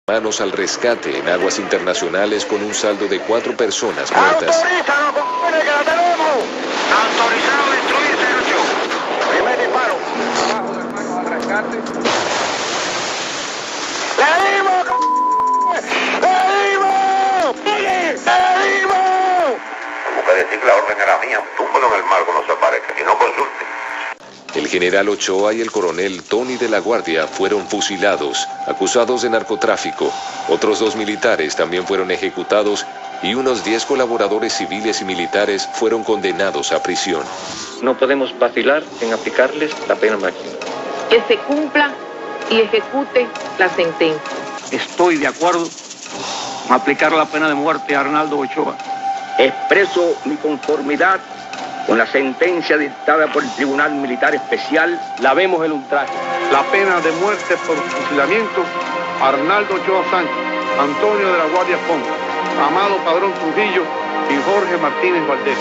Manos al rescate en aguas internacionales con un saldo de 4 personas muertas. ¡Autorízanos, compadre, que la tenemos! Autorizado a destruir 08. Primer disparo. Abajo de manos al rescate. ¡Le dimos, compadre! ¡Le dimos! ¡Le dimos! Como que decir que la orden era mía, túmbalo en el mar cuando se aparezca y no consulte. El general Ochoa y el coronel Tony de la Guardia fueron fusilados, acusados de narcotráfico. Otros 2 militares también fueron ejecutados y unos 10 colaboradores civiles y militares fueron condenados a prisión. No podemos vacilar en aplicarles la pena máxima. Que se cumpla y ejecute la sentencia. Estoy de acuerdo con aplicar la pena de muerte a Arnaldo Ochoa. Expreso mi conformidad con la sentencia dictada por el Tribunal Militar Especial. Lavemos el ultraje. La pena de muerte por fusilamiento a Arnaldo Ochoa Sánchez, Antonio de la Guardia Ponce, Amado Padrón Trujillo y Jorge Martínez Valdés.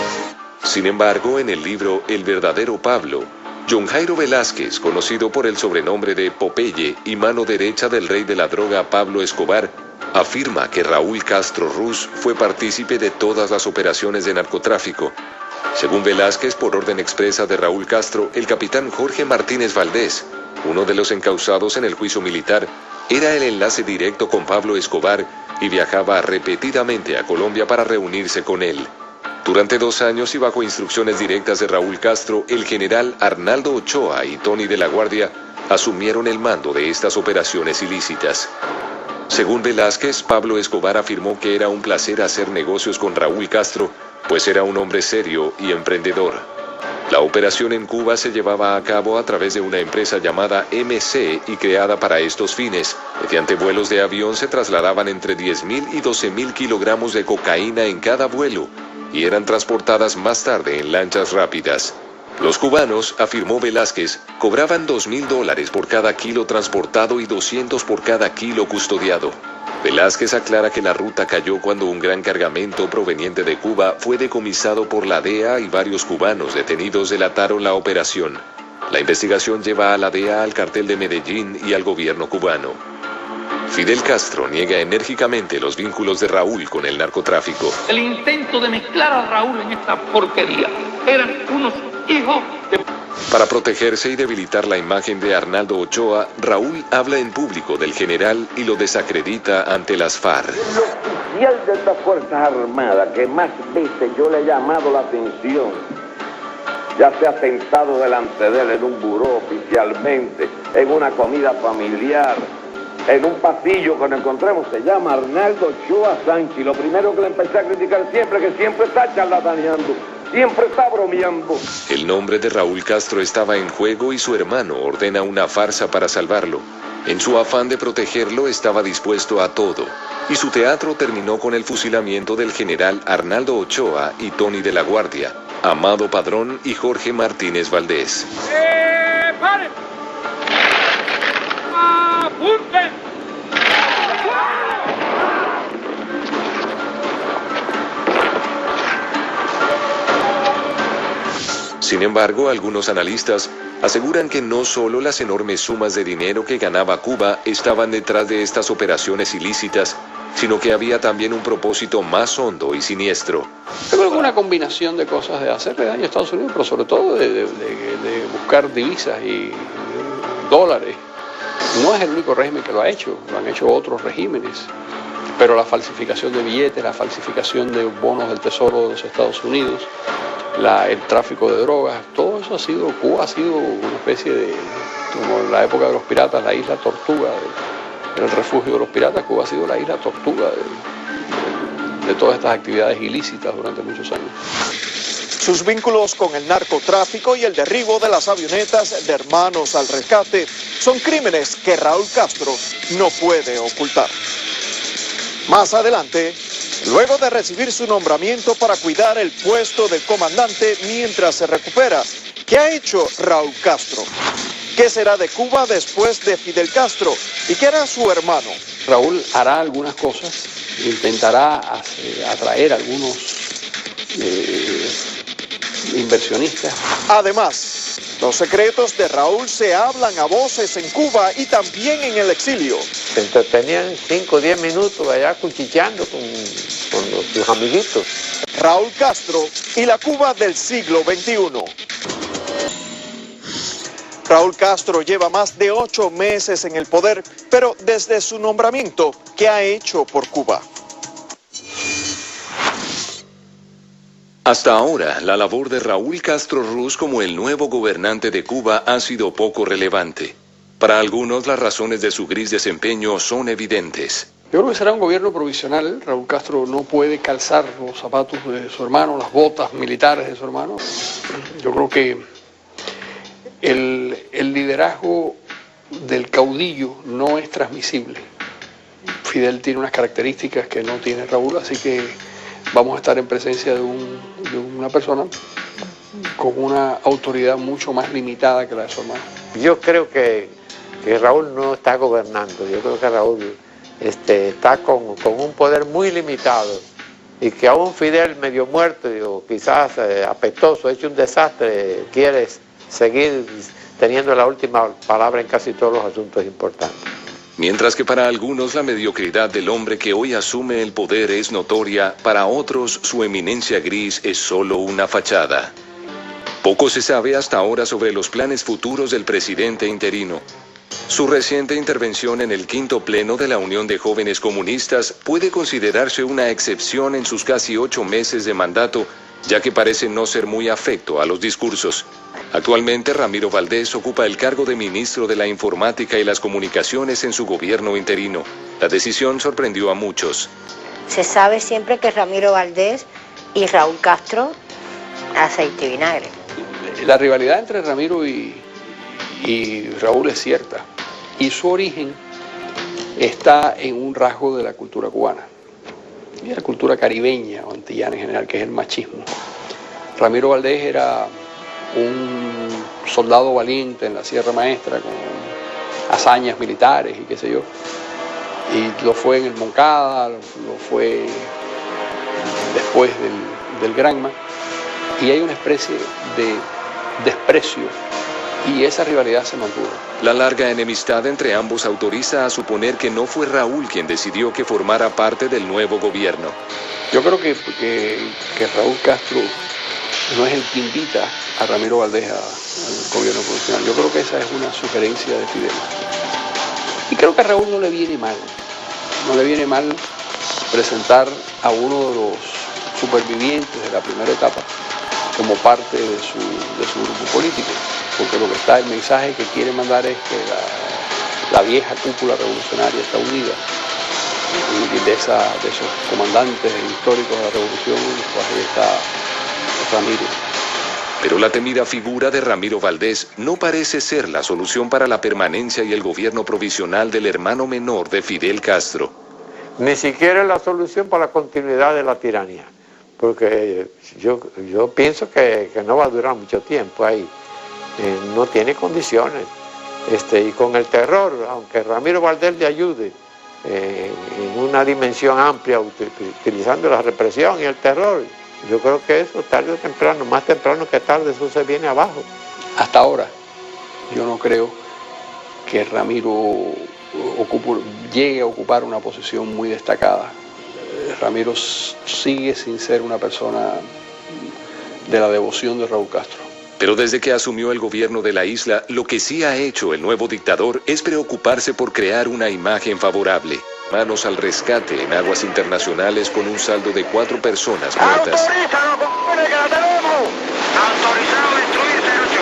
Sin embargo, en el libro El verdadero Pablo, John Jairo Velázquez, conocido por el sobrenombre de Popeye y mano derecha del rey de la droga Pablo Escobar, afirma que Raúl Castro Ruz fue partícipe de todas las operaciones de narcotráfico. Según Velázquez, por orden expresa de Raúl Castro, el capitán Jorge Martínez Valdés, uno de los encausados en el juicio militar, era el enlace directo con Pablo Escobar y viajaba repetidamente a Colombia para reunirse con él. Durante 2 años y bajo instrucciones directas de Raúl Castro, el general Arnaldo Ochoa y Tony de la Guardia asumieron el mando de estas operaciones ilícitas. Según Velázquez, Pablo Escobar afirmó que era un placer hacer negocios con Raúl Castro, pues era un hombre serio y emprendedor. La operación en Cuba se llevaba a cabo a través de una empresa llamada MC y creada para estos fines. Mediante vuelos de avión se trasladaban entre 10.000 y 12.000 kilogramos de cocaína en cada vuelo y eran transportadas más tarde en lanchas rápidas. Los cubanos, afirmó Velázquez, cobraban $2.000 por cada kilo transportado y 200 por cada kilo custodiado. Velázquez aclara que la ruta cayó cuando un gran cargamento proveniente de Cuba fue decomisado por la DEA y varios cubanos detenidos delataron la operación. La investigación lleva a la DEA al cartel de Medellín y al gobierno cubano. Fidel Castro niega enérgicamente los vínculos de Raúl con el narcotráfico. El intento de mezclar a Raúl en esta porquería. Eran unos hijos de... Para protegerse y debilitar la imagen de Arnaldo Ochoa, Raúl habla en público del general y lo desacredita ante las FARC. El oficial de estas Fuerzas Armadas que más veces yo le he llamado la atención, ya sea sentado delante de él en un buró oficialmente, en una comida familiar, en un pasillo que nos encontremos, se llama Arnaldo Ochoa Sánchez. Y lo primero que le empecé a criticar siempre es que siempre está charlataneando. Siempre está bromeando. El nombre de Raúl Castro estaba en juego y su hermano ordena una farsa para salvarlo. En su afán de protegerlo estaba dispuesto a todo. Y su teatro terminó con el fusilamiento del general Arnaldo Ochoa y Tony de la Guardia, Amado Padrón y Jorge Martínez Valdés. ¡Paren! ¡Apunten! Sin embargo, algunos analistas aseguran que no solo las enormes sumas de dinero que ganaba Cuba estaban detrás de estas operaciones ilícitas, sino que había también un propósito más hondo y siniestro. Yo creo que una combinación de cosas, de hacerle daño a Estados Unidos, pero sobre todo de buscar divisas y dólares. No es el único régimen que lo ha hecho han hecho otros regímenes. Pero la falsificación de billetes, la falsificación de bonos del Tesoro de los Estados Unidos, el tráfico de drogas, todo eso Cuba ha sido una especie de, como en la época de los piratas, la isla tortuga, el refugio de los piratas. Cuba ha sido la isla tortuga de todas estas actividades ilícitas durante muchos años. Sus vínculos con el narcotráfico y el derribo de las avionetas de Hermanos al Rescate son crímenes que Raúl Castro no puede ocultar. Más adelante, luego de recibir su nombramiento para cuidar el puesto del comandante mientras se recupera, ¿qué ha hecho Raúl Castro? ¿Qué será de Cuba después de Fidel Castro? ¿Y qué hará su hermano? Raúl hará algunas cosas, intentará atraer a algunos inversionistas. Además, los secretos de Raúl se hablan a voces en Cuba y también en el exilio. se entretenían 5 o 10 minutos allá cuchicheando con sus amiguitos. Raúl Castro y la Cuba del siglo XXI. Raúl Castro lleva más de 8 meses en el poder, pero desde su nombramiento, ¿qué ha hecho por Cuba? Hasta ahora, la labor de Raúl Castro Ruz como el nuevo gobernante de Cuba ha sido poco relevante. Para algunos, las razones de su gris desempeño son evidentes. Yo creo que será un gobierno provisional. Raúl Castro no puede calzar los zapatos de su hermano, las botas militares de su hermano. Yo creo que el liderazgo del caudillo no es transmisible. Fidel tiene unas características que no tiene Raúl, así que vamos a estar en presencia de una persona con una autoridad mucho más limitada que la de su hermano. Yo creo que Raúl no está gobernando. Yo creo que Raúl está con un poder muy limitado y que aún Fidel medio muerto o quizás apestoso, hecho un desastre, quiere seguir teniendo la última palabra en casi todos los asuntos importantes. Mientras que para algunos la mediocridad del hombre que hoy asume el poder es notoria, para otros su eminencia gris es solo una fachada. Poco se sabe hasta ahora sobre los planes futuros del presidente interino. Su reciente intervención en el 5º Pleno de la Unión de Jóvenes Comunistas puede considerarse una excepción en sus casi 8 meses de mandato, ya que parece no ser muy afecto a los discursos. Actualmente, Ramiro Valdés ocupa el cargo de ministro de la Informática y las Comunicaciones en su gobierno interino. La decisión sorprendió a muchos. Se sabe siempre que Ramiro Valdés y Raúl Castro, aceite y vinagre. La rivalidad entre Ramiro y Raúl es cierta, y su origen está en un rasgo de la cultura cubana y de la cultura caribeña o antillana en general, que es el machismo. Ramiro Valdés era un soldado valiente en la Sierra Maestra con hazañas militares y qué sé yo, y lo fue en el Moncada, lo fue después del Granma, y hay una especie de desprecio y esa rivalidad se mantuvo. La larga enemistad entre ambos autoriza a suponer que no fue Raúl quien decidió que formara parte del nuevo gobierno. Yo creo que Raúl Castro no es el que invita a Ramiro Valdés al gobierno provisional. Yo creo que esa es una sugerencia de Fidel. Y creo que a Raúl no le viene mal presentar a uno de los supervivientes de la primera etapa como parte de su grupo político, porque lo que está, el mensaje que quiere mandar es que la vieja cúpula revolucionaria está unida, y de esos comandantes históricos de la revolución, pues ahí está Ramiro. Pero la temida figura de Ramiro Valdés no parece ser la solución para la permanencia y el gobierno provisional del hermano menor de Fidel Castro. Ni siquiera es la solución para la continuidad de la tiranía, porque yo pienso que no va a durar mucho tiempo ahí. No tiene condiciones. Y con el terror, aunque Ramiro Valdés le ayude en una dimensión amplia, utilizando la represión y el terror, yo creo que eso tarde o temprano, más temprano que tarde, eso se viene abajo. Hasta ahora, yo no creo que Ramiro llegue a ocupar una posición muy destacada. Ramiro sigue sin ser una persona de la devoción de Raúl Castro. Pero desde que asumió el gobierno de la isla, lo que sí ha hecho el nuevo dictador es preocuparse por crear una imagen favorable. Manos al rescate en aguas internacionales con un saldo de 4 personas muertas. ¡Autorízalo, compadre, que la tenemos! Autorizado a destruir 08.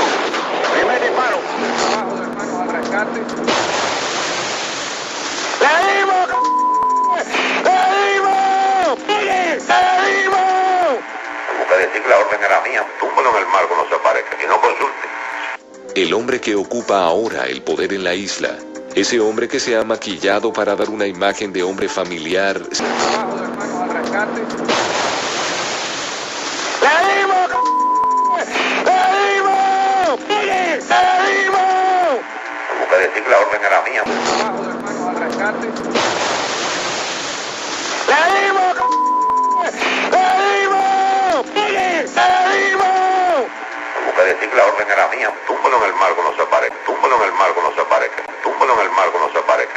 Primer disparo. Abajo de manos al rescate. ¡Le dimos, ¡le dimos! ¡Le dimos! Busca decir que la orden era mía. Túmbalo en el mar cuando se aparezca y no consulte. El hombre que ocupa ahora el poder en la isla, ese hombre que se ha maquillado para dar una imagen de hombre familiar. Abajo de manos al rescate. ¡Le dimos, ¡le dimos! ¡Le dimos! Busca decir que la orden era mía. Abajo de manos al rescate. ¡Le dimos, ¡le dimos! ¡Le dimos! Busca decir que la orden era mía. Túmbalo en el mar cuando se aparezca. Túmbalo en el mar cuando se aparezca. Túmbalo en el mar cuando se aparezca.